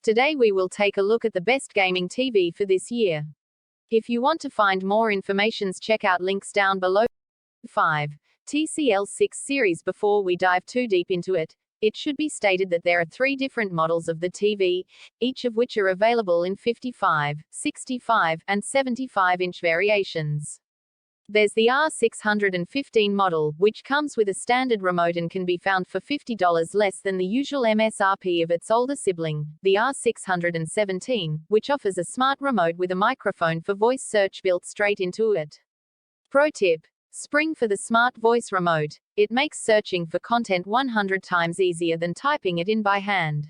Today we will take a look at the best gaming TV for this year. If you want to find more information, check out links down below. 5. TCL 6 series. Before we dive too deep into it, it should be stated that there are 3 different models of the TV, each of which are available in 55, 65, and 75-inch variations. There's the R615 model, which comes with a standard remote and can be found for $50 less than the usual MSRP of its older sibling, the R617, which offers a smart remote with a microphone for voice search built straight into it. Pro tip: spring for the smart voice remote. It makes searching for content 100 times easier than typing it in by hand.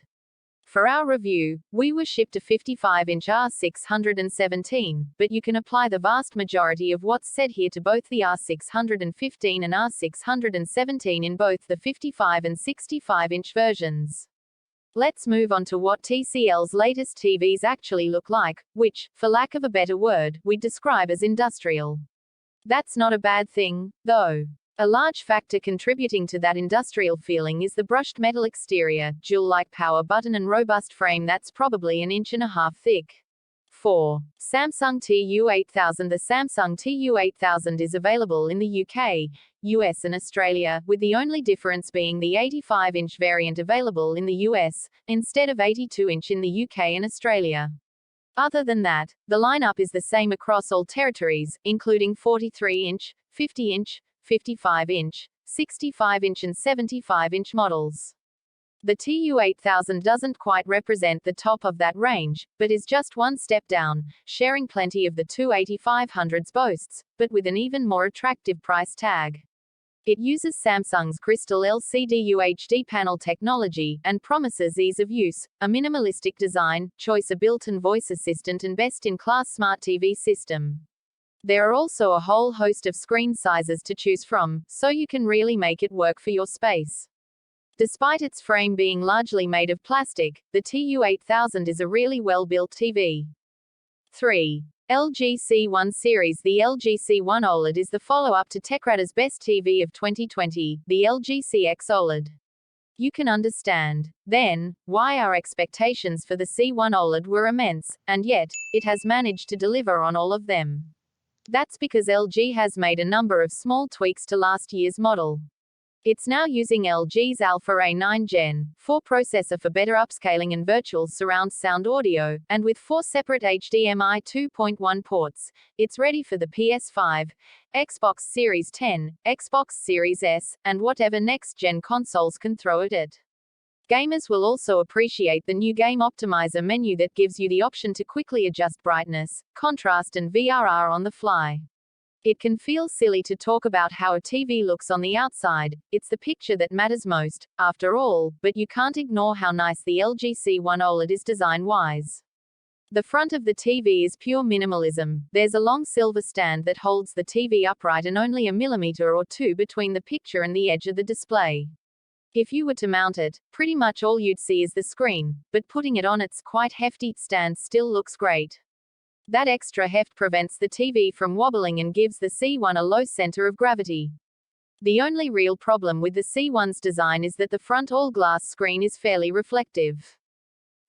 For our review, we were shipped a 55-inch R617, but you can apply the vast majority of what's said here to both the R615 and R617 in both the 55 and 65-inch versions. Let's move on to what TCL's latest TVs actually look like, which, for lack of a better word, we'd describe as industrial. That's not a bad thing, though. A large factor contributing to that industrial feeling is the brushed metal exterior, jewel-like power button and robust frame that's probably 1.5 inches thick. 4. Samsung TU8000. The Samsung TU8000 is available in the UK, US and Australia, with the only difference being the 85-inch variant available in the US, instead of 82-inch in the UK and Australia. Other than that, the lineup is the same across all territories, including 43-inch, 50-inch, 55-inch, 65-inch and 75-inch models. The TU8000 doesn't quite represent the top of that range, but is just one step down, sharing plenty of the TU8500's boasts, but with an even more attractive price tag. It uses Samsung's Crystal LCD UHD panel technology, and promises ease of use, a minimalistic design, choice of built-in voice assistant and best-in-class smart TV system. There are also a whole host of screen sizes to choose from, so you can really make it work for your space. Despite its frame being largely made of plastic, the TU8000 is a really well-built TV. 3. LG C1 series. The LG C1 OLED is the follow-up to TechRadar's best TV of 2020, the LG CX OLED. You can understand, then, why our expectations for the C1 OLED were immense, and yet, it has managed to deliver on all of them. That's because LG has made a number of small tweaks to last year's model. It's now using LG's Alpha A9 Gen 4 processor for better upscaling and virtual surround sound audio, and with 4 separate HDMI 2.1 ports, it's ready for the PS5, Xbox Series X, Xbox Series S, and whatever next-gen consoles can throw at it. Gamers will also appreciate the new Game Optimizer menu that gives you the option to quickly adjust brightness, contrast and VRR on the fly. It can feel silly to talk about how a TV looks on the outside, it's the picture that matters most, after all, but you can't ignore how nice the LG C1 OLED is design-wise. The front of the TV is pure minimalism. There's a long silver stand that holds the TV upright and only 1 millimeter or 2 between the picture and the edge of the display. If you were to mount it, pretty much all you'd see is the screen, but putting it on its quite hefty stand still looks great. That extra heft prevents the TV from wobbling and gives the C1 a low center of gravity. The only real problem with the C1's design is that the front all-glass screen is fairly reflective.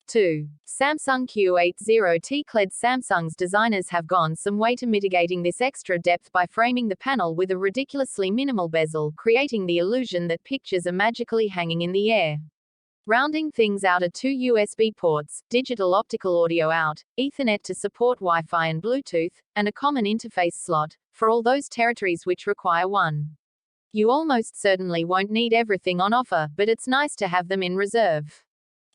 2. Samsung Q80T QLED. Samsung's designers have gone some way to mitigating this extra depth by framing the panel with a ridiculously minimal bezel, creating the illusion that pictures are magically hanging in the air. Rounding things out are 2 USB ports, digital optical audio out, Ethernet to support Wi-Fi and Bluetooth, and a common interface slot, for all those territories which require one. You almost certainly won't need everything on offer, but it's nice to have them in reserve.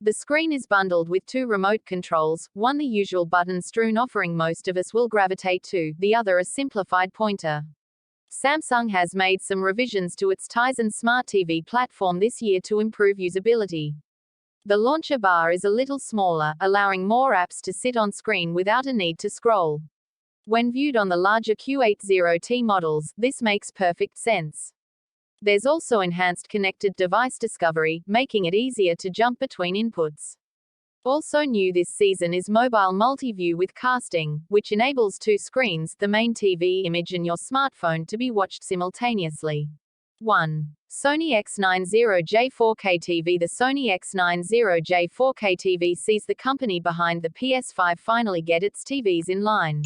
The screen is bundled with 2 remote controls, one the usual button-strewn offering most of us will gravitate to, the other a simplified pointer. Samsung has made some revisions to its Tizen Smart TV platform this year to improve usability. The launcher bar is a little smaller, allowing more apps to sit on screen without a need to scroll. When viewed on the larger Q80T models, this makes perfect sense. There's also enhanced connected device discovery, making it easier to jump between inputs. Also new this season is mobile multi-view with casting, which enables 2 screens, the main TV image and your smartphone, to be watched simultaneously. 1. Sony X90J 4K TV. The Sony X90J 4K TV sees the company behind the PS5 finally get its TVs in line.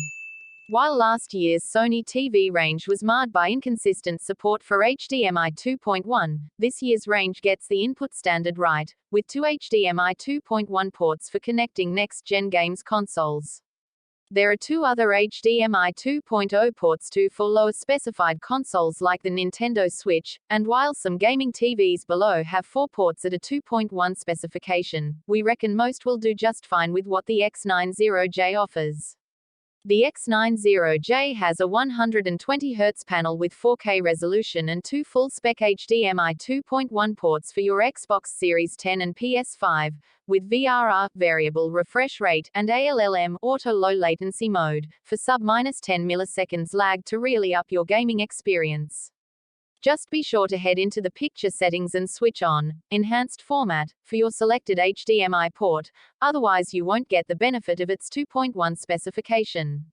While last year's Sony TV range was marred by inconsistent support for HDMI 2.1, this year's range gets the input standard right, with two HDMI 2.1 ports for connecting next-gen games consoles. There are two other HDMI 2.0 ports too for lower specified consoles like the Nintendo Switch, and while some gaming TVs below have 4 ports at a 2.1 specification, we reckon most will do just fine with what the X90J offers. The X90J has a 120Hz panel with 4K resolution and two full-spec HDMI 2.1 ports for your Xbox Series 10 and PS5, with VRR, variable refresh rate, and ALLM, auto low latency mode, for sub-10 milliseconds lag to really up your gaming experience. Just be sure to head into the picture settings and switch on enhanced format for your selected HDMI port, otherwise you won't get the benefit of its 2.1 specification.